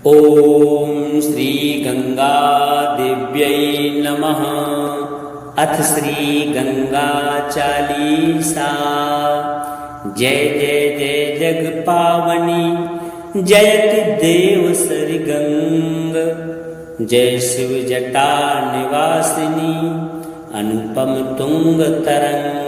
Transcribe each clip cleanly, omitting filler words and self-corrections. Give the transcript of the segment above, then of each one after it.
ओम श्री गंगा देव्यै नमः। अथ श्री गंगा चालीसा। जय जय जय जग पावनी, जयति देव सरि गंग। जय शिव जटा निवासिनी, अनुपम तुंग तरंग।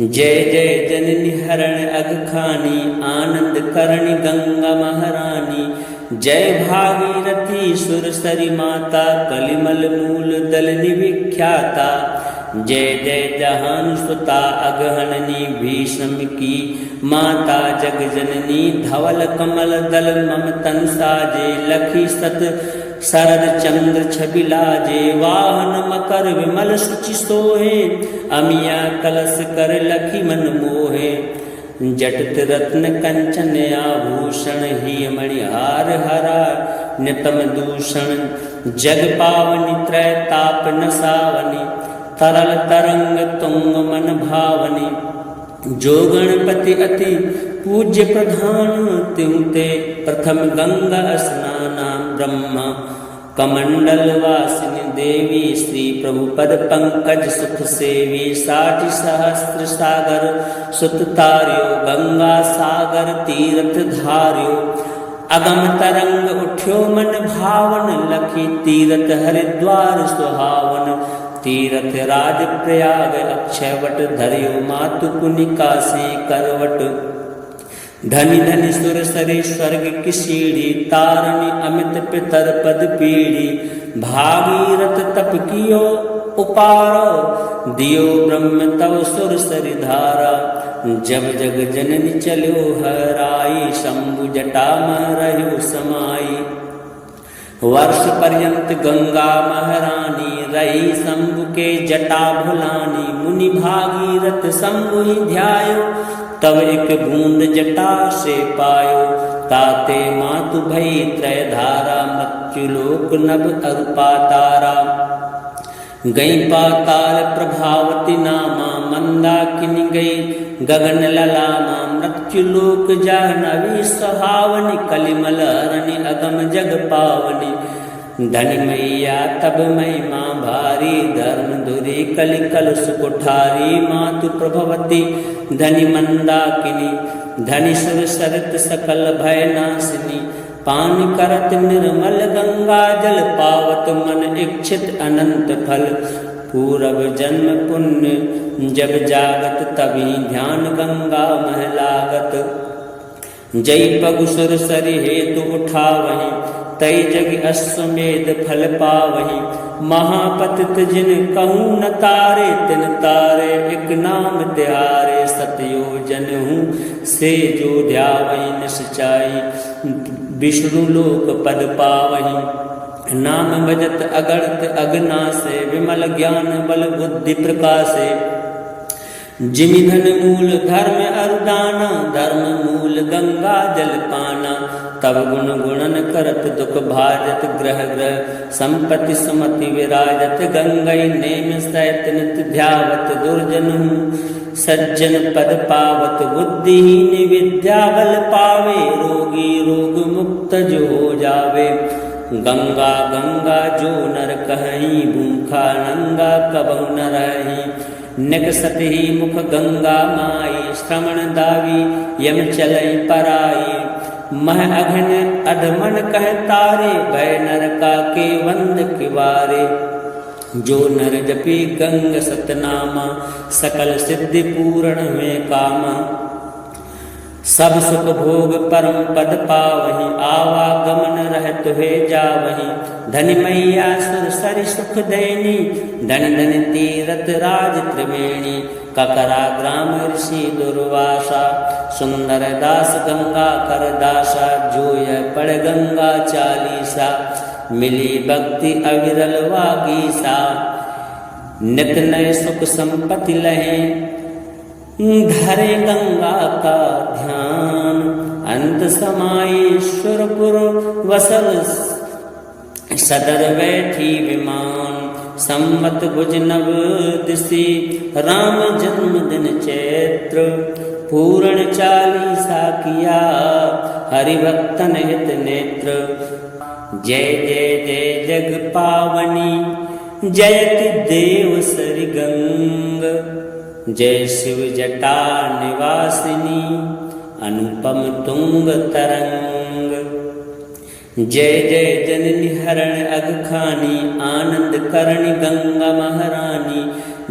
जय जय जननी हरण अगखानी, आनंद करणी गंगा महारानी। जय भागीरथी सुरसरी माता, कलिमल मूल दलनी विख्याता। जय जय जहान सुता अगहननी, भीष्म की माता जग जननी। धवल कमल दल मम तन साजे, लखी सत शरद चंद्र छवि लाजे। वाहन मकर विमल सुचि सोहे, अमिया कलश कर लखी मन मोहे। जटित रत्न कंचन आभूषण, ही मणिहार हरा नितम दूषण। जग पावनी त्रय ताप नसावनी, तरल तरंग तुंग मन भावनी। जो गणपति अति पूज्य प्रधान, त्यों ते प्रथम गंगा स्नाना। ब्रह्मा कमंडल वासिनी देवी, श्री प्रभु पद पंकज सुख सेवी। 60 सहस्त्र सागर सुत तार्यो, गंगा सागर तीर्थ धार्यो। अगम तरंग उठ्यो मन भावन, लखी तीर्थ हरिद्वार सुहावन। तीर्थ राज प्रयाग अक्षयवट, धर्यो मातु पुनिका से करवट। धनि धनि सुर सरे स्वर्ग की सीढ़ी, तारणी अमित पितर पद पीढ़ी। भागीरथ तप कियो उपारो, दियो ब्रह्म तव सुर सरि धारा। जब जग जननी चलो हराई, शंभु जटा मह रह्यो समाई। वर्ष पर्यंत गंगा महारानी, रही शंभु के जटा भुलानी। मुनि भागीरथ शंभु ही ध्यायो, तब एक बूंद जटा से पायो। ताते मातु भई त्रय धारा, मृत्यु लोक नभ अरूपा तारा। गई पाताल प्रभावती नामा, मंदाकिनी गई गगन ललामा। मृत्यु लोक जाह्नवी सुहावनी, कलिमल हरणी अगम जग पावनी। धनि मैया तब महिमा भारी, धर्म धुरी कलि कलुष कुठारी। मातु प्रभवती धनि मंदाकिनी, धनि सुर सरित सकल भय नाशिनी। पान करत निर्मल गंगा जल, पावत मन इच्छित अनंत फल। पूरब जन्म पुण्य जब जागत, तभी ध्यान गंगा मह लागत। जय पगु सुर सरि हेतु उठावहि, तै जग अश्वमेध फल पावहि। महापतित जिन कहूँ न तारे, तिन तारे एक नाम त्यारे। सतयो जनहूँ से जो ध्यावहि, निश्चाई विष्णु लोक पद पावहि। नाम भजत अगणित अगनासे, विमल ज्ञान बल बुद्धि प्रकाशे। जिमि धन मूल धर्म अरुदाना, धर्म मूल गंगा जल पाना। तब गुण गुणन करत दुख भाजत, ग्रह ग्रह संपत्ति सुमति विराजत। गंगई नेम सहित नित ध्यावत, दुर्जन सज्जन पद पावत। बुद्धिहीन विद्या बल पावे, रोगी रोग मुक्त जो हो जावे। गंगा गंगा जो नर कहीं, भूखा नंगा कबहु न रही। निकसत ही मुख गंगा माई, श्रवण दावी यम चलई पराई। मह अघन अधमन कह तारे, भय नरका के वंद किवारे। जो नर जपी गंग सतनामा, सकल सिद्धि पूर्ण हुए कामा। सब सुख भोग परम पद पावहि, आवागमन रहत हुए जावहि। धनि मैया सुर सरि सुख देनी, धनि धनि तीरथ राज त्रिवेणी। ककरा ग्राम ऋषि दुर्वासा, सुंदर दास गंगा कर दासा। जोय पड़ गंगा चालीसा, मिली भक्ति अविरल वागीसा। नित नय सुख संपत्ति लहे, धरे गंगा का ध्यान। अंत समाईश्वरपुर वसल, सदर बैठी विमान। संवत गुज नव दिसी राम जन्म दिन चैत्र पूर्ण 40 किया हरि भक्तन हित नेत्र। जय जय जय जग पावनी जयति देव सरि गंग जय शिव जटा निवासिनी अनुपम तुंग तरंग। जय जय जननी हरण अगखानी आनंद करणी गंगा महारानी।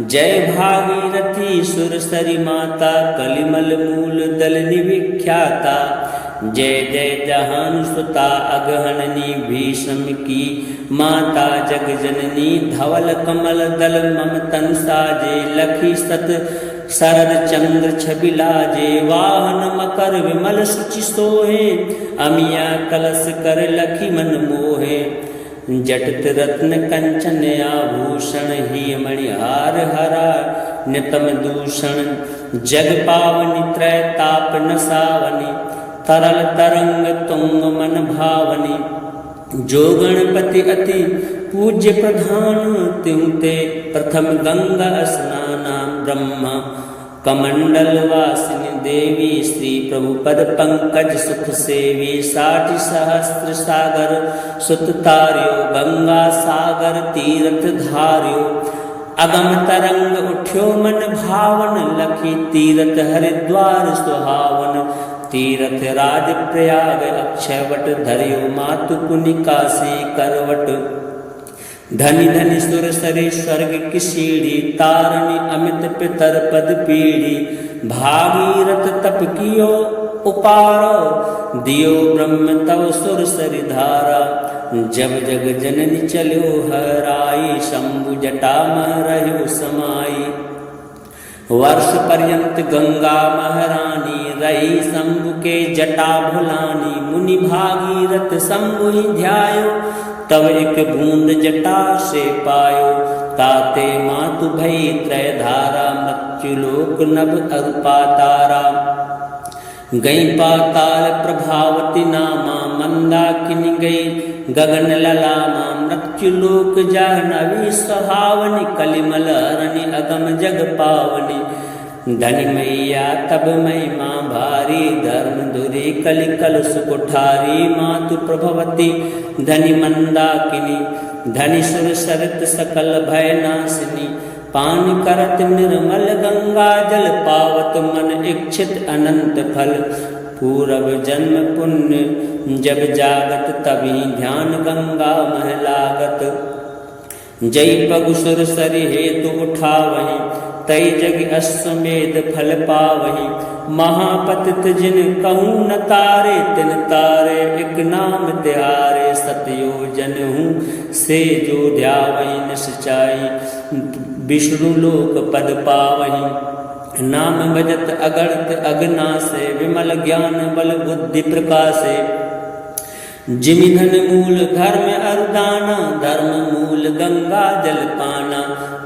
जय भागीरथी सुरसरी माता कलिमल मूल दलनी विख्याता। जय जय जहान सुता अगहननी भीष्म की माता जग जननी। धवल कमल दल ममतन साजे लखी सत शरद चंद्र छबिलाजे। वाहन मकर विमल सुचि सोहे अमिया कलश कर लखी मन मोहे। जटित रत्न कंचन आभूषण ही मणिहार हरा नितम दूषण। जग पावनी त्रय ताप नसावनी तरल तरंग तुंग मन भावनी। जो गणपति अति पूज्य प्रधान त्युते प्रथम गंगा स्नाना। ब्रह्मा कमंडल वासिनी देवी श्री प्रभु पद पंकज सुख सेवी। 60 सहस्त्र सागर सुत तार्यो गंगा सागर तीर्थ धार्यो। अगम तरंग उठ्यो मन भावन लखी तीर्थ हरिद्वार सुहावन। तीर्थ राज प्रयाग अक्षयवट धर्यो मातु पुनिका से करवट। धनि धनि सुर सरे स्वर्ग की सीढ़ी तारणी अमित पितर पद पीढ़ी। भागीरथ तप कियो उपार दियो ब्रह्म तव सुर सरि धारा। जब जग जननी चलो हराई शंभु जटा में रहो समाई। वर्ष पर्यंत गंगा महारानी रही शंभु के जटा भुलानी। मुनि भागीरथ शंभु ही ध्यायो तब एक बूंद जटा से पायो। ताते मातु भई त्रय धारा मृत्युलोक नभ अरूपा तारा। गई पाताल प्रभावती नामा मंदाकिनी गई गगन ललामा। मृत्युलोक जाह्नवी सुहावनी कलिमल हरणी अगम जग पावनी। धनि मैया तब महिमा भारी धर्म धुरी कलि कलुष कुठारी। मातु प्रभवती धनि मंदाकिनी धनि सुर सरित सकल भय नासिनी। पान करत निर्मल गंगा जल पावत मन इच्छित अनंत फल। पूरब जन्म पुण्य जब जागत तभी ध्यान गंगा मह लागत। जय पगु सुर सरि हेतु उठावहि तई जग अश्वमेध फल पावहि। महापतित जिन कहूँ न तारे तिन तारे एक नाम तिहारे। सतयो जनहूँ से जो ध्यावहि निश्चाई विष्णु लोक पद पावहि। नाम भजत अगणित अगनासे विमल ज्ञान बल बुद्धि प्रकाशे। जिमि धन मूल धर्म अरुदाना धर्म मूल गंगा जल पाना।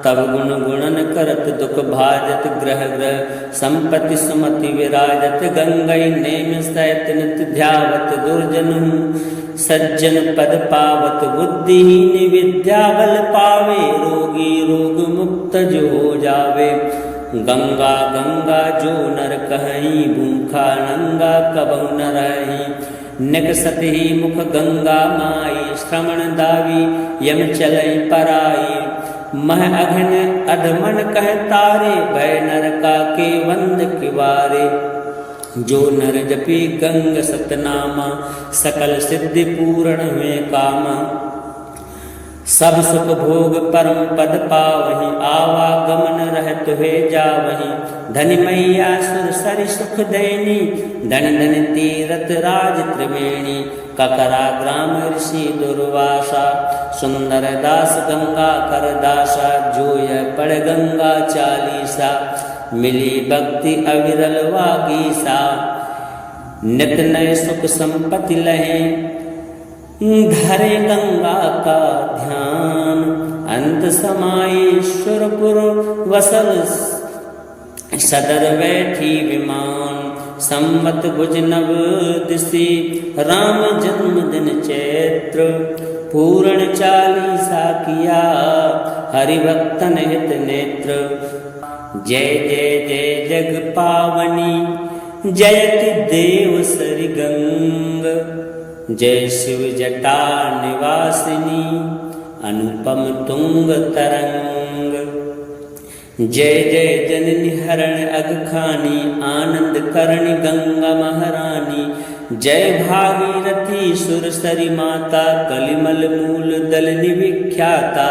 तब गुण गुणन करत दुख भाजत ग्रह ग्रह संपत्ति सुमति विराजत। गंगई नेम सहित नित ध्यावत दुर्जन सज्जन पद पावत। बुद्धिहीन विद्या बल पावे रोगी रोग मुक्त जो हो जावे। गंगा गंगा जो नर कहीं भूखा नंगा कबहु न रही। निकसत ही मुख गंगा माई श्रवण दावी यम चलई पराई। मह अघन अधमन कह तारे भय नरका के वंद किवारे। जो नर जपी गंग सतनामा सकल सिद्धि पूर्ण हुए कामा। सब सुख भोग परम पद पावहि आवागमन रहत हुए जावहि। धनि मैया सुर सरि सुख देनी धनि धनि तीरथ राज त्रिवेणी। ककरा ग्राम ऋषि दुर्वासा सुंदर दास गंगा कर दासा। जोय पड़ गंगा 40 मिली भक्ति अविरल वागीसा। नित नय सुख संपत्ति लहे धरे गंगा का ध्यान। अंत समाईश्वरपुर वसल सदर बैठी विमान। संवत भुज नव दिसी राम जन्म दिन चैत्र। पूर्ण 40 किया हरिभक्तन हित नेत्र। जय जय जय जग पावनी जयति देव सरि गंग। जय शिव जटा निवासिनी अनुपम तुंग तरंग। जय जय जननी हरण अगखानी आनंद करणी गंगा महारानी। जय भागीरथी सुरसरी माता कलिमल मूल दलनी विख्याता।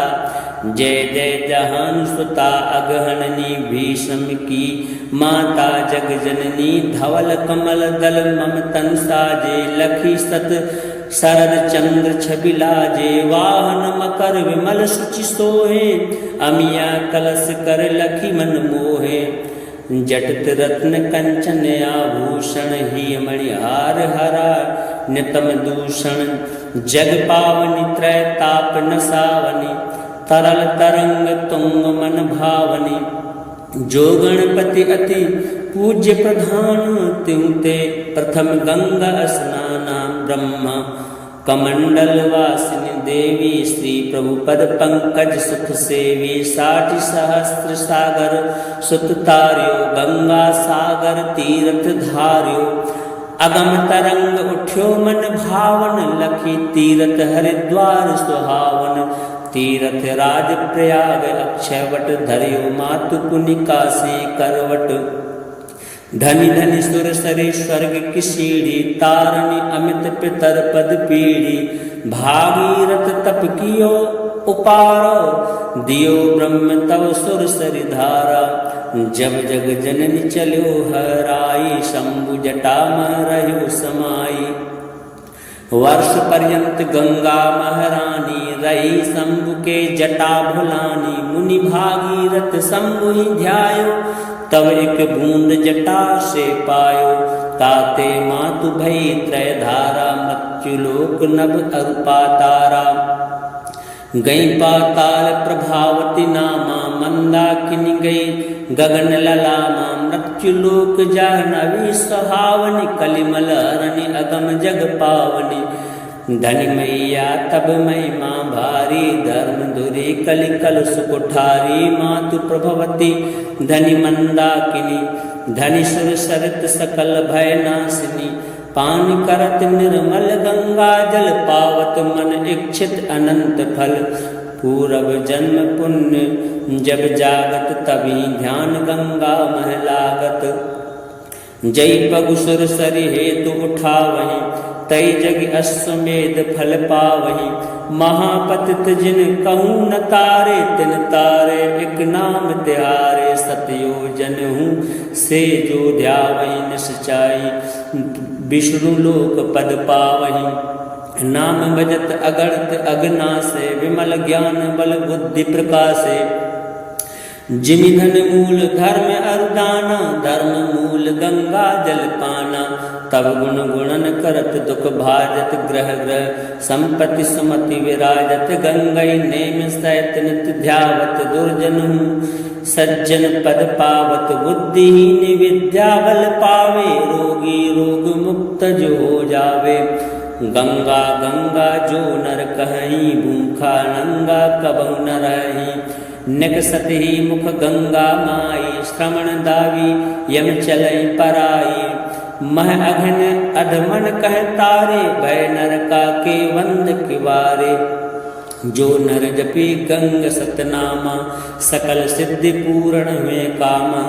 जय जय जहान सुता अगहननी भीष्म की माता जग जननी। धवल कमल दल मम तन साजे लखी सत शरद चंद्र छबिलाजे। वाहन मकर विमल सुचि सोहे अमिया कलश कर लखी मन मोहे। जटित रत्न कंचन आभूषण ही मणिहार हरा नितम दूषण। जग पावनी त्रय ताप नसावनी तरल तरंग तुंग मन भावनी। जो गणपति अति पूज्य प्रधान त्यों ते प्रथम गंगा स्नाना। ब्रह्मा कमंडल वासिनी देवी श्री प्रभुपद पंकज सुख सेवी। 60 सहस्त्र सागर सुत तार्यो गंगा सागर तीर्थ धार्यो। अगम तरंग उठ्यो मन भावन लखी तीर्थ हरिद्वार सुहावन। तीर्थ राज प्रयाग अक्षयवट धर्यो मातु पुनिका से करवट। धनि धनि सुर सरी स्वर्ग की सीढ़ी तारणी अमित पितर पद पीढ़ी। भागीरथ तप कियो उपारो दियो ब्रह्म तव सुर सरी धारा। जब जग जननी चलो हराई शंभु जटा में रहो समाई। वर्ष पर्यंत गंगा महारानी रही शंभु के जटा भुलानी। मुनि भागीरथ शंभु ही ध्यायो तब एक बूंद जटा से पायो। ताते मातु भई त्रय धारा मृत्युलोक नभ अरूपा तारा। गई पाताल प्रभावती नामा मंदाकिनी गई गगन ललामा। मृत्युलोक जाह्नवी सुहावनी कलिमल हरणी अगम जग पावनी। धनि मैया तब महिमा भारी धर्म धुरी कलि कलुष कुठारी। मातु प्रभवती धनि मंदाकिनी धनि सुर सरित सकल भय नाशिनी। पान करत निर्मल गंगा जल पावत मन इच्छित अनंत फल। पूरब जन्म पुण्य जब जागत तभी ध्यान गंगा मह लागत। जय पगु सुर सरि हेतु उठावहीं तई जग अश्वमेध फल पावहीं। महापतित जिन कहूँ न तारे तिन तारे एक नाम तिहारे। सतयोजन हूँ से जो ध्यावहीं निश्चाई विष्णु लोक पद पावहीं। नाम भजत अगणित अगनासे विमल ज्ञान बल बुद्धि प्रकाशे। जिमि धन मूल धर्म अरुदाना धर्म मूल गंगा जल पाना। तब गुण गुणन करत दुख भाजत ग्रह ग्रह संपत्ति सुमति विराजत। गंगई नेम सहित नित ध्यावत दुर्जन सज्जन पद पावत। बुद्धिहीन विद्या बल पावे रोगी रोग मुक्त जो हो जावे। गंगा गंगा जो नर कहीं भूखा नंगा कबहु न रहीं। निकसत ही मुख गंगा माई श्रवण दावी यम चलई पराई। मह अघन अधमन कह तारे भय नरका के वंद किवारे। जो नर जपी गंग सतनामा सकल सिद्धि पूर्ण हुए कामा।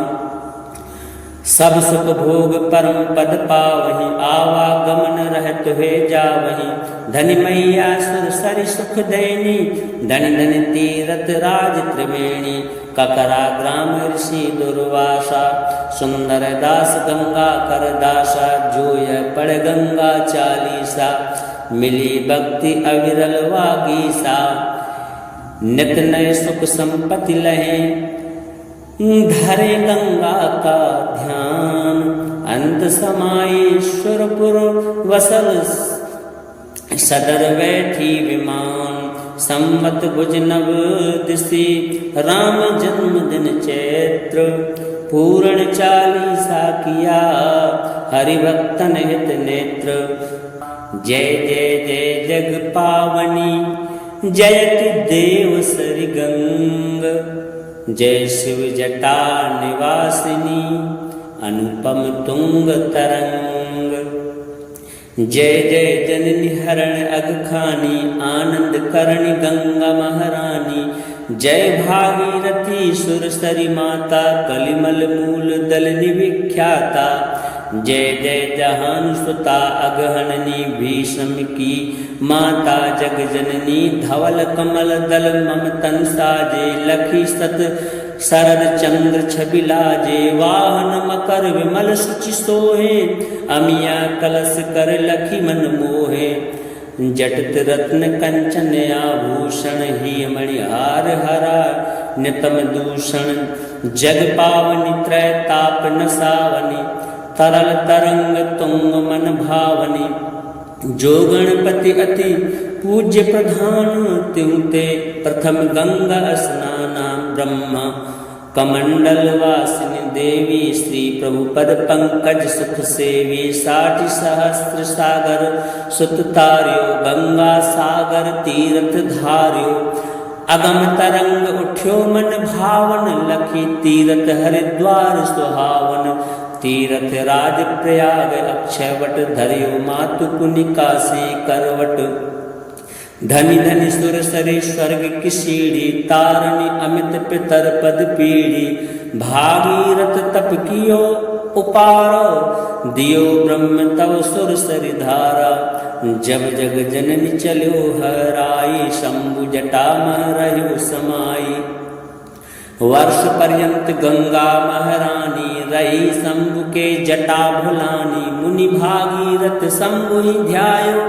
सब सुख भोग परम पद पावहीं आवागमन रहत हुए जावहीं। धनि मैया सुर सरि सुख देनी धनि धनि तीरथ राज त्रिवेणी। ककरा ग्राम ऋषि दुर्वासा सुंदर दास गंगा कर दासा। जो यह पढ़ गंगा चालीसा मिली भक्ति अविरल वागीसा। नित नय सुख संपत्ति लहे धरे गंगा का ध्यान। अंत समाईश्वरपुर वसल सदर बैठी विमान। संवत भुज नव दिशी राम जन्म दिन चैत्र। पूर्ण चालीसा किया हरिभक्तन हित नेत्र। जय जय जय जग पावनी जयति देव सरि गंग। जय शिव जटा निवासिनी अनुपम तुंग तरंग। जय जय जननी हरण अगखानी आनंद करणी गंगा महारानी। जय भागीरथी सुरसरी माता कलिमल मूल दलनी विख्याता। जय जय जहान सुता अगहननी भीष्म की माता जग जननी। धवल कमल दल मम तन साजे लखी सत शरद चंद्र छबिलाजे। वाहन मकर विमल सुचि सोहे अमिया कलश कर लखी मन मोहे। जटित रत्न कंचन आभूषण ही मणिहार हरा नितम दूषण। जग पावनी त्रय ताप नसावनी तरल तरंग तुंग मन भावनी। जो गणपति अति पूज्य प्रधान त्यों ते प्रथम गंगा स्नाना। ब्रह्मा कमंडल वासिनी देवी श्री प्रभु पद पंकज सुख सेवी। 60 सहस्त्र सागर सुत तार्यो गंगा सागर तीर्थ धार्यो। अगम तरंग उठ्यो मन भावन लखी तीर्थ हरिद्वार सुहावन। तीर्थ राज प्रयाग अक्षयवट धर्यो मातु पुनिका से करवट। धनि धनि सुर सरे स्वर्ग की सीढ़ी तारणी अमित पितर पद पीढ़ी। भागीरथ तप कियो उपारो दियो ब्रह्म तव सुर सरि धारा। जब जग जननी चलो हराई शंभु जटा मह रहो समाई। वर्ष पर्यंत गंगा महारानी रही शंभु के जटा भुलानी। मुनि भागीरथ शंभु ही ध्यायो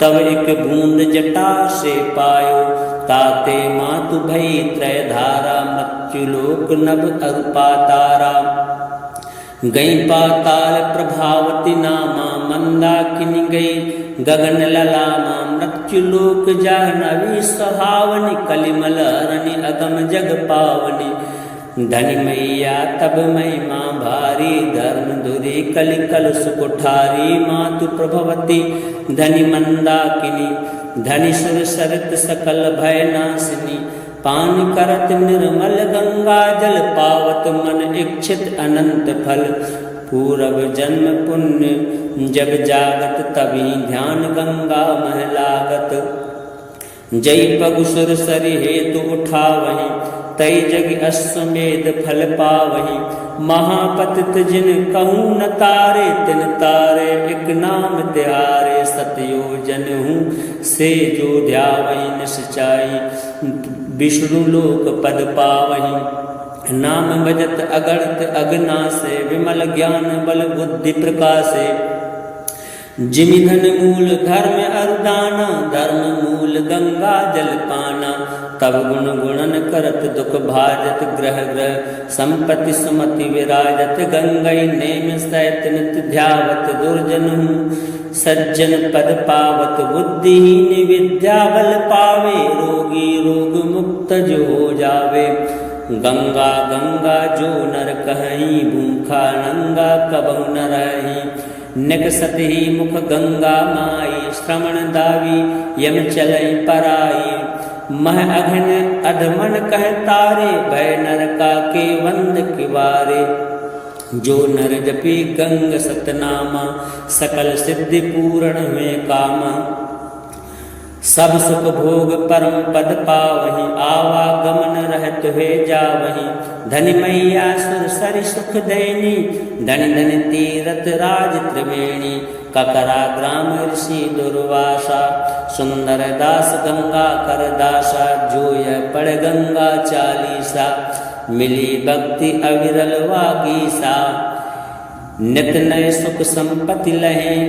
तब एक बूंद जटा से पायो। ताते मातु भई त्रय धारा मृत्यु लोक नभ अरुपातारा। गई पाताल प्रभावती नामा मंदाकिनी गई गगन ललामा। मृत्यु लोक जाह्नवी सुहावनी कलिमल अरण्य अगम जग पावनी। धनि मैया तब महिमा भारी धर्म धुरी कलि कलुष कुठारी। मातु प्रभवती धनि मंदाकिनी धनि सुर सरित सकल भय नाशिनी। पान करत निर्मल गंगा जल पावत मन इच्छित अनंत फल। पूरब जन्म पुण्य जब जागत तभी ध्यान गंगा मह लागत। जय पगु सुर सरि हेतु उठावहि तई जग अश्वमेध फल पावहि। महापतित जिन कहूँ न तारे तिन तारे एक नाम त्यारे। सतयोजन हूँ से जो ध्यावहि निश्चाई विष्णु लोक पद पावहि। नाम भजत अगणित अगनासे विमल ज्ञान बल बुद्धि प्रकाशे। जिमि धन मूल धर्म अरुदाना धर्म मूल गंगा जल पाना। तब गुण गुणन करत दुख भाजत ग्रह ग्रह संपत्ति सुमति विराजत। गंगई नेम सहित नित ध्यावत दुर्जन सज्जन पद पावत। बुद्धिहीन विद्या बल पावे रोगी रोग मुक्त जो हो जावे। गंगा गंगा जो नर कहीं भूखा नंगा कबहु न रही। निकसत ही मुख गंगा माई श्रवण दावी यम चलई पराई। मह अघन अधमन कह तारे भय नरका के वंद किवारे। जो नर जपी गंग सतनामा सकल सिद्धि पूर्ण हुए कामा। सब सुख भोग परम पद पावहि आवागमन रहत हुए जावहि। धनि मैया सुर सरि सुख देनी धनि धनि तीरथ राज त्रिवेणी। ककरा ग्राम ऋषि दुर्वासा सुंदर दास गंगा कर दासा। जो यह पढ़ गंगा चालीसा मिली भक्ति अविरल वागीसा। नित नए सुख संपत्ति लहे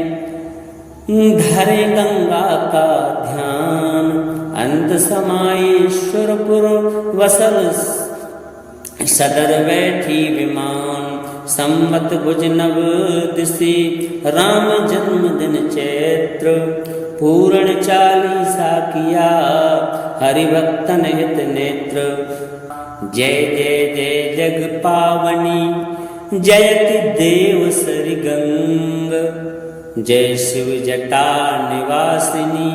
धरे गंगा का ध्यान। अंत समाईश्वरपुर वसल सदर बैठी विमान। संवत भुज नव दिशी राम जन्म दिन चैत्र। पूर्ण चालीसा किया हरिभक्तन हित नेत्र। जय जय जय जग पावनी जयति देव सरि गंग। जय शिव जटा निवासिनी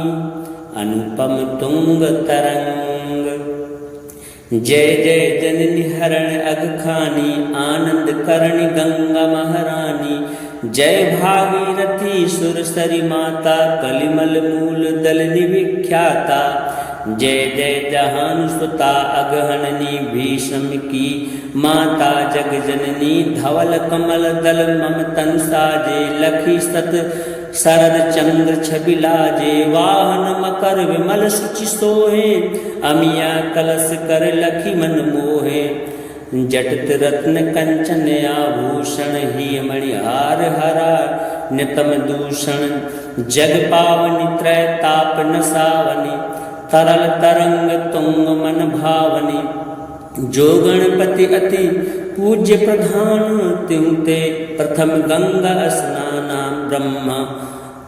अनुपम तुंग तरंग। जय जय जननी हरण अगखानी, आनंद करणी गंगा महारानी। जय भागीरथी सुरसरी माता, कलिमल मूल दलनी विख्याता। जय जय जहान सुता अगहननी, भीष्म की माता जग जननी। धवल कमल दल मम तन साजे, लखी सत शरद चंद्र छवि लाजे। वाहन मकर विमल सुचि सोहे, अमिया कलश कर लखी मन मोहे। जटित रत्न कंचन आभूषण, ही मणिहार हरा नितम दूषण। जग पावनी त्रय ताप नसावनी, तरल तरंग तुंग मन भावनी। जो गणपति अति पूज्य प्रधान, त्यों ते प्रथम गंगा स्नाना। ब्रह्मा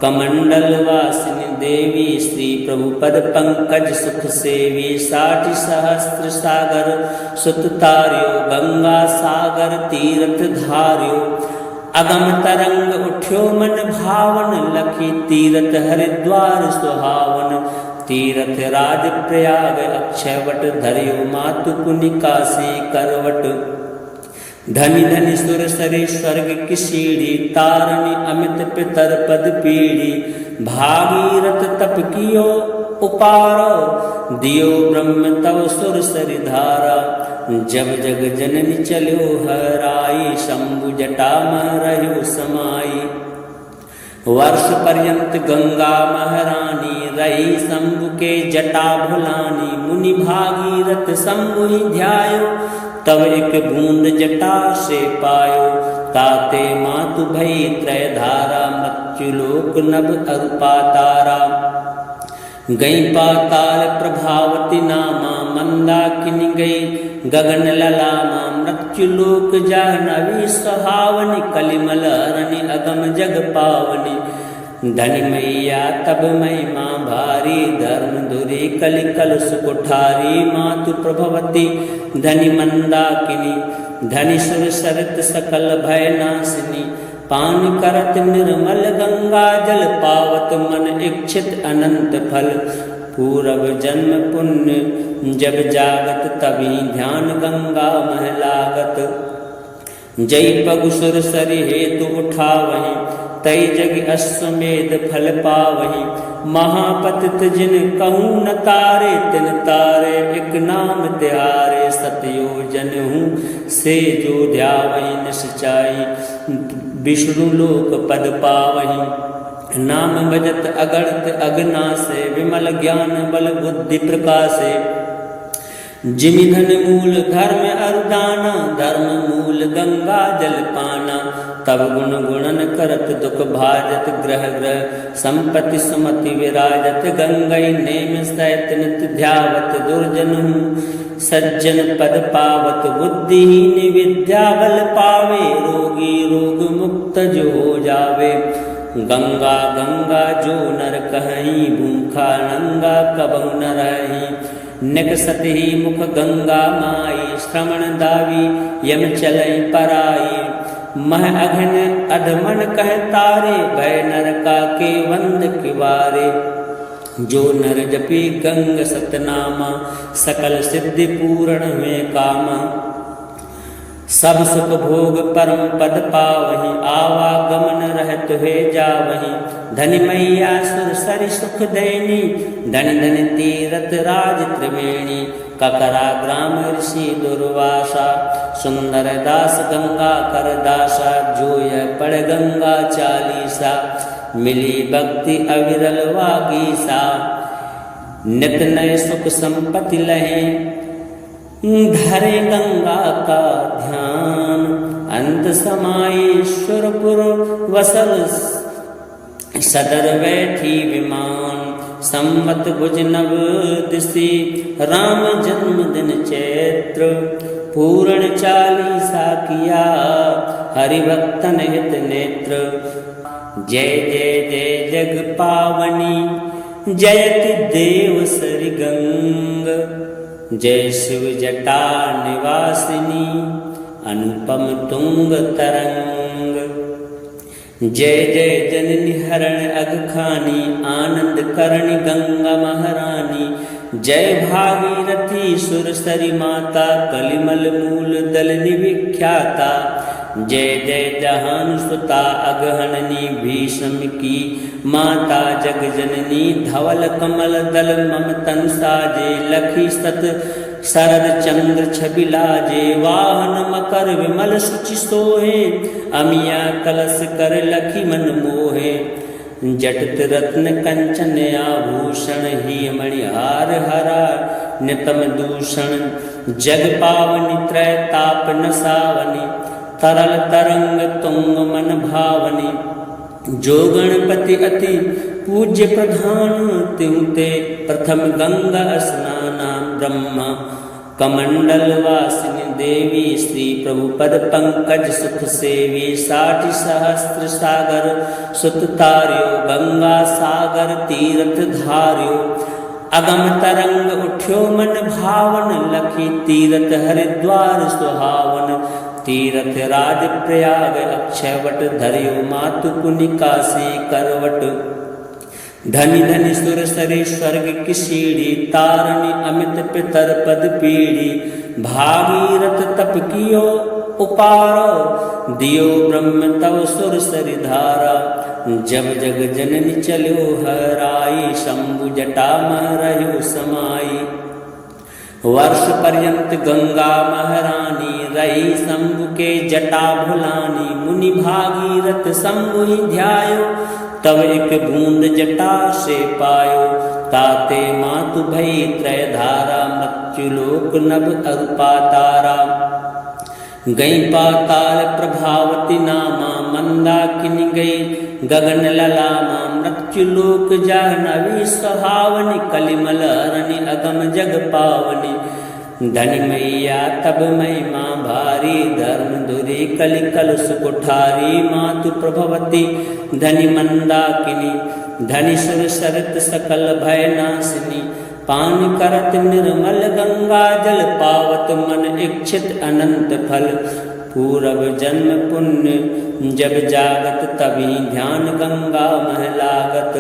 कमंडल वासिनी देवी, श्री प्रभु पद पंकज सुख सेवी। 60 सहस्त्र सागर सुत तार्यो, गंगा सागर तीर्थ धार्यो। अगम तरंग उठ्यो मन भावन, लखी तीर्थ हरिद्वार सुहावन। तीर्थ राज प्रयाग अक्षयवट, धर्यो मातु पुनि काशी करवट। धनि धनि सुर सरी स्वर्ग की सीढ़ी, तारणी अमित पितर पद पीढ़ी। भागीरथ तप कियो उपारो, दियो ब्रह्म तव सुर सरी धारा। जब जग जननी चलो हराई, शंभु जटा मह रह्यो समाई। वर्ष पर्यंत गंगा महारानी, रही शंभु के जटा भुलानी। मुनि भागीरथ शंभु ही ध्यायो, तब एक बूंद जटा से पायो। ताते मातु भई त्रय धारा, मृत्युलोक नभ अरुपातारा। गई पाताल प्रभावती नामा, मंदाकिनी गई गगन ललामा। मृत्युलोक जाह्नवी सुहावनी, कलिमल हरणी अगम जग पावनी। धनि मैया तब महिमा भारी, धर्म धुरी कलि कलुष कुठारी। मातु प्रभवती धनि मंदाकिनी, धनि सुर सरित सकल भय नाशिनी। पान करत निर्मल गंगा जल, पावत मन इच्छित अनंत फल। पूरब जन्म पुण्य जब जागत, तभी ध्यान गंगा मह लागत। जय पगु सुर सरि हेतु उठावहि, तई जग अश्वमेध फल पावहि। महापतित जिन कहूँ न तारे, तिन तारे एक नाम त्यारे। सतयो जनहूँ से जो ध्यावहि, निश्चाई विष्णु लोक पद पावहि। नाम भजत अगणित अगनासे, विमल ज्ञान बल बुद्धि प्रकाशे। जिमि धन मूल धर्म अरुदाना, धर्म मूल गंगा जल पाना। तब गुण गुणन करत दुख भाजत, ग्रह ग्रह संपत्ति सुमति विराजत। गंगई नेम सहित नित ध्यावत, दुर्जन सज्जन पद पावत। बुद्धिहीन विद्या बल पावे, रोगी रोग मुक्त जो हो जावे। गंगा गंगा जो नर कहीं, भूखा नंगा कबहु न रहीं। निकसत ही मुख गंगा माई, श्रवण दावी यम चलई पराई। मह अघन अधमन कह तारे, भय नरका के वंद किवारे। जो नर जपी गंग सतनामा, सकल सिद्धि पूर्ण में कामा। सब सुख भोग परम पद पावहि, आवागमन रहत हुए जावहि। धनि मैया सुर सरि सुख देनी, धनि धनि तीरथ राज त्रिवेणी। ककरा ग्राम ऋषि दुर्वासा, सुंदर दास गंगा कर दासा। जो यह पढ़ गंगा चालीसा, मिली भक्ति अविरल वागीसा। नित नए सुख संपत्ति लहे, धरे गंगा का ध्यान। अंत समाईश्वरपुर वसल, सदर बैठी विमान। संवत भुज नव दिशि, राम जन्म दिन चैत्र। पूर्ण चालीसा किया, हरिभक्तन हित नेत्र। जय जय जय जग पावनी, जयति देव सरि गंग। जय शिव जटा निवासिनी, अनुपम तुंग तरंग। जय जय जननी हरण अगखानी आनंद करणी गंगा महारानी। जय भागीरथी सुरसरी माता कलिमल मूल दलनी विख्याता। जय जय जहान सुता अगहननी भीष्म की माता जग जननी। धवल कमल दल ममतन साजे लखी सत शरद चंद्र छबि लाजे। वाहन मकर विमल सुचि सोहे अमिया कलश कर लखी मन मोहे। जटित रत्न कंचन आभूषण ही मणिहार हरा नितम दूषण। जग पावनी त्रय ताप न सावनी तरल तरंग तुंग मन भावनी। जो गणपति अति पूज्य प्रधान त्युते प्रथम गंगा स्नाना। ब्रह्मा कमंडल वासिनी देवी श्री प्रभु पद पंकज सुख सेवी। 60 सहस्त्र सागर सुत तार्यो गंगा सागर तीर्थ धार्यो। अगम तरंग उठ्यो मन भावन लखी तीर्थ हरिद्वार सुहावन। तीर्थ राज प्रयाग अक्षयवट धर्यो मातु पुनिका से करवट। धनि धनि सुर सरे स्वर्ग की सीढ़ी तारणी अमित पितर पद पीढ़ी। भागीरथ तप कियो उपारो दियो ब्रह्म तव सुर सरि धारा। जब जग जननी चलो हराई शंभु जटा मह रहो समाई। वर्ष पर्यंत गंगा महारानी रही शंभु के जटा भुलानी। मुनि भागीरथ शंभु ही ध्यायो तब एक बूंद जटा से पायो। ताते मातु भई त्रय धारा मृत्युलोक नभ अरूपा तारा। गई पाताल प्रभावती नामा मंदाकिनी गई गगन ललामा। मृत्युलोक जाह्नवी सुहावनी कलिमल हरणी अगम जग पावनी। धनि मैया तब महिमा भारी धर्म धुरी कलि कलुष कुठारी। मातु प्रभवती धनि मंदाकिनी धनि सुर सरित सकल भय नाशिनी। पान करत निर्मल गंगा जल पावत मन इच्छित अनंत फल। पूरब जन्म पुण्य जब जागत तभी ध्यान गंगा मह लागत।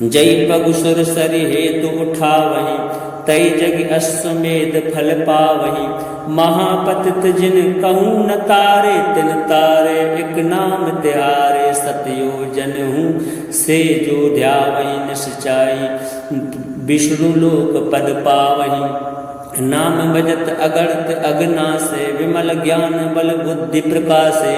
जय पगु सुर सरि हेतु उठावहि तई जग अश्वमेध फल पावहि। महापतित जिन कहूँ न तारे तिन तारे एक नाम त्यारे। सतयो जनहूँ से जो ध्यावहि निश्चाई विष्णु लोक पद पावहि। नाम भजत अगणित अगनासे विमल ज्ञान बल बुद्धि प्रकाशे।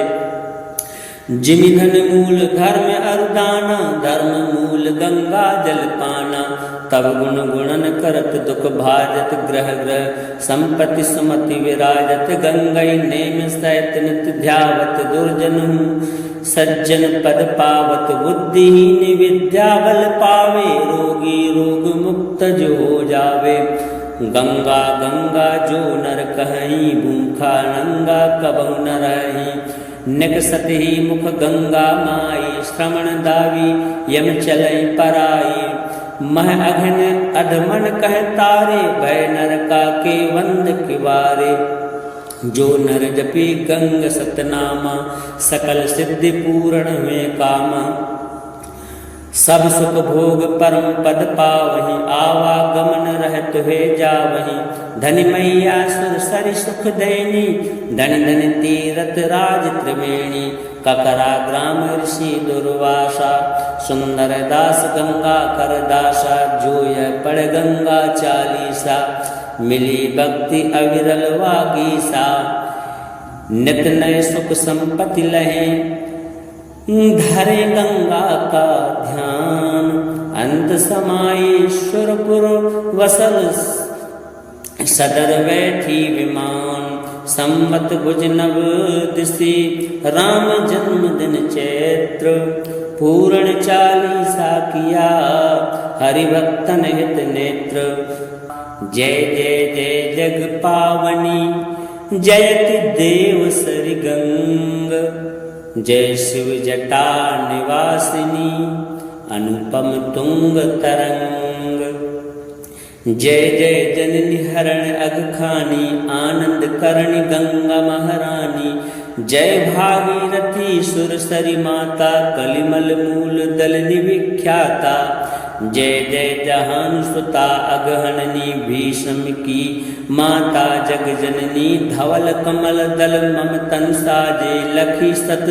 जिमि धन मूल धर्म अरुदाना धर्म मूल गंगा जल पाना। तब गुण गुणन करत दुख भाजत ग्रह ग्रह संपत्ति सुमति विराजत। गंगई नेम सहित नित ध्यावत दुर्जन सज्जन पद पावत। बुद्धिहीन विद्या बल पावे रोगी रोग मुक्त जो हो जावे। गंगा गंगा जो नर कहीं भूखा नंगा कबहु न रही। निकसत ही मुख गंगा माई श्रवण दावी यम चलई पराई। मह अघन अधमन कह तारे भय नरका के वंद किवारे। जो नर जपी गंग सतनामा सकल सिद्धि पूर्ण हुए कामा। सब सुख भोग परम पद पावहि आवागमन रहत हुए जावहि। धनि मैया सुर सरि सुख देनी धनि धनि तीरथ राज त्रिवेणी। ककरा ग्राम ऋषि दुर्वासा सुंदर दास गंगा कर दासा। जोय पड़ गंगा चालीसा मिली भक्ति अविरल वागीसा। नित नय सुख संपत्ति लहे धरे गंगा का ध्यान। अंत समाई सुरपुर वसल सदर बैठी विमान। सम्मत भुज नव दिशि राम जन्म दिन चैत्र। पूर्ण चालीसा किया हरिभक्तन हित नेत्र। जय जय जय जग पावनी जयति देव सरि गंग। जय शिव जटा निवासिनी अनुपम तुंग तरंग। जय जय जननी हरण अगखानी आनंद करणी गंगा महारानी। जय भागीरथी सुरसरी माता कलिमल मूल दल निविख्याता। जय जय जहान सुता अगहननी भीष्म की माता जग जननी। धवल कमल दल मम तन साजे लखी सत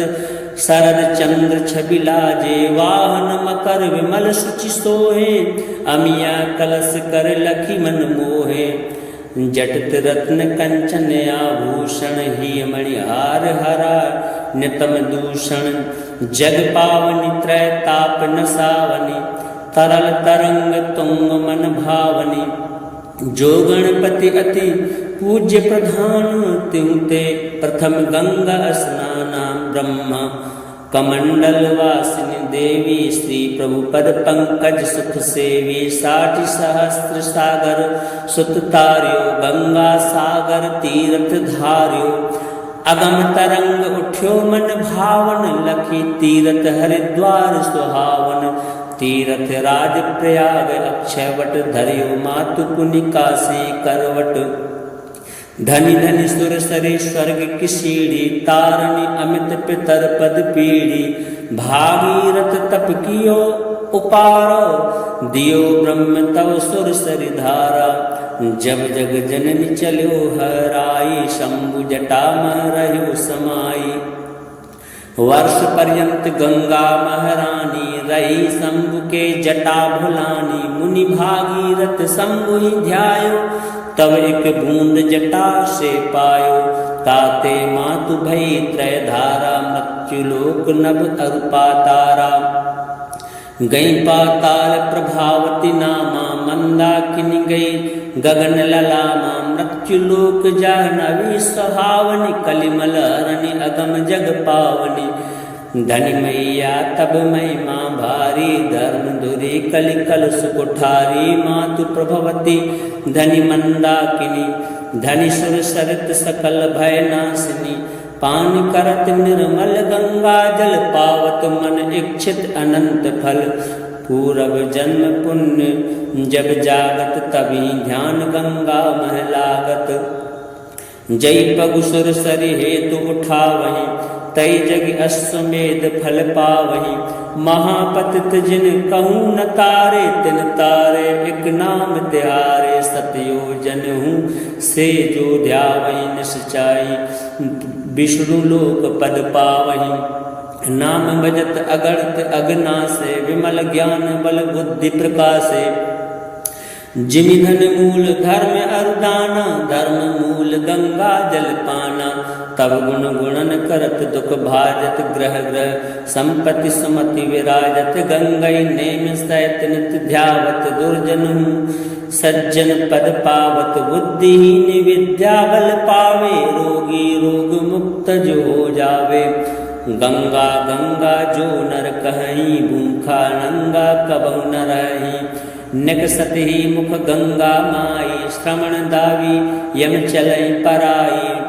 शरद चंद्र छवि लाजे। वाहन मकर विमल सुचि सोहे अमिया कलश कर लखी मन मोहे। जटित रत्न कंचन आभूषण ही मणिहार हरा नितम दूषण। जग पावनी त्रय ताप न सावनी तरल तरंग तुंग मन भावनी। जो गणपति अति पूज्य प्रधान त्यों ते प्रथम गंगा स्नाना। ब्रह्मा कमंडल वासिनी देवी श्री प्रभु पद पंकज सुख सेवी। 60 सहस्त्र सागर सुत तार्यो गंगा सागर तीर्थ धार्यो। अगम तरंग उठ्यो मन भावन लखी तीर्थ हरिद्वार सुहावन। तीर्थ राज प्रयाग अक्षयवट धर्यो मातु पुनिका से करवट। धनि धनि सुर सरे स्वर्ग की सीढ़ी तारणी अमित पितर पद पीढ़ी। भागीरथ तप कियो उपारो दियो ब्रह्म तव सुर सरि धारा। जब जग जननी चलो हराई शंभु जटा मह रहो समाई। वर्ष पर्यंत गंगा महारानी रही शंभु के जटा भुलानी। मुनि भागीरथ शंभु ही ध्यायो तब एक बूंद जटा से पायो। ताते मातु भई त्रय धारा मृत्युलोक नभ अरूपा तारा। गई पाताल प्रभावती नामा मंदाकिनी गई गगन ललामा। मृत्युलोक जाह्नवी सुहावनी कलिमल अरण्य अगम जग पावनी। धनि मैया तब महिमा भारी धर्म धुरी कलि कलश कुठारी। मातु प्रभवती धनि मंदाकिनी धनि सुर सरित सकल भय नासिनी। पान करत निर्मल गंगा जल पावत मन इच्छित अनंत फल। पूरब जन्म पुण्य जब जागत तभी ध्यान गंगा मह लागत। जय पगु सुर सरि हेतु उठावहीं तई जग अश्वमेध फल पावहीं। महापतित जिन कहूँ न तारे तिन तारे एक नाम त्यारे। सतयोजन हूँ से जो ध्यावहीं निश्चाई विष्णु लोक पद पावहीं। नाम भजत अगणित अगना से विमल ज्ञान बल बुद्धि प्रकाशे। जिमि धन मूल धर्म अरुदाना धर्म मूल गंगा जल पाना। तब गुण गुणन करत दुख भाजत ग्रह ग्रह संपत्ति सुमति विराजत। गंगई नेम सैत नित ध्यावत दुर्जन सज्जन पद पावत। बुद्धिहीन विद्या बल पावे रोगी रोग मुक्त जो हो जावे। गंगा गंगा जो नर कहीं भूखा नंगा कबहु न रहीं। निकसत ही मुख गंगा माई श्रवण दावी यम चलई पराई।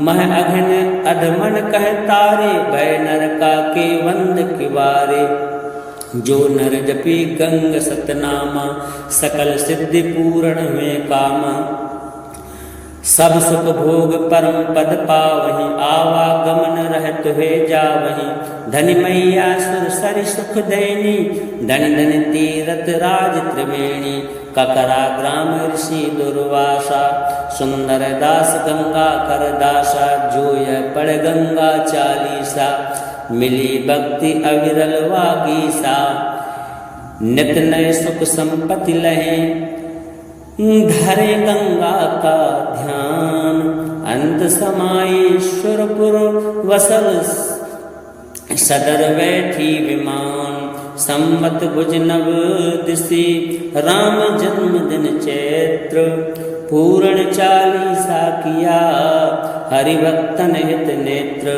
मह अघन अधमन कह तारे भय नरका के वंद किवारे। जो नर जपी गंग सतनामा सकल सिद्धि पूर्ण हुए कामा। सब सुख भोग परम पद पावहीं आवागमन रहत हुए जावहीं। धनि मैया सुर सरि सुख देनी धनि धनि तीरथ राज त्रिवेणी। ककरा ग्राम ऋषि दुर्वासा सुंदर दास गंगा कर दासा। जोय पड़ गंगा चालीसा मिली भक्ति अविरल वागीसा। नित नय सुख संपत्ति लहे धरे गंगा का ध्यान। अंत समाये सुरपुर वसल सदर बैठी विमान। संवत भुज नव दिशि राम जन्म दिन चैत्र। पूर्ण चालीसा किया हरिभक्तन हित नेत्र।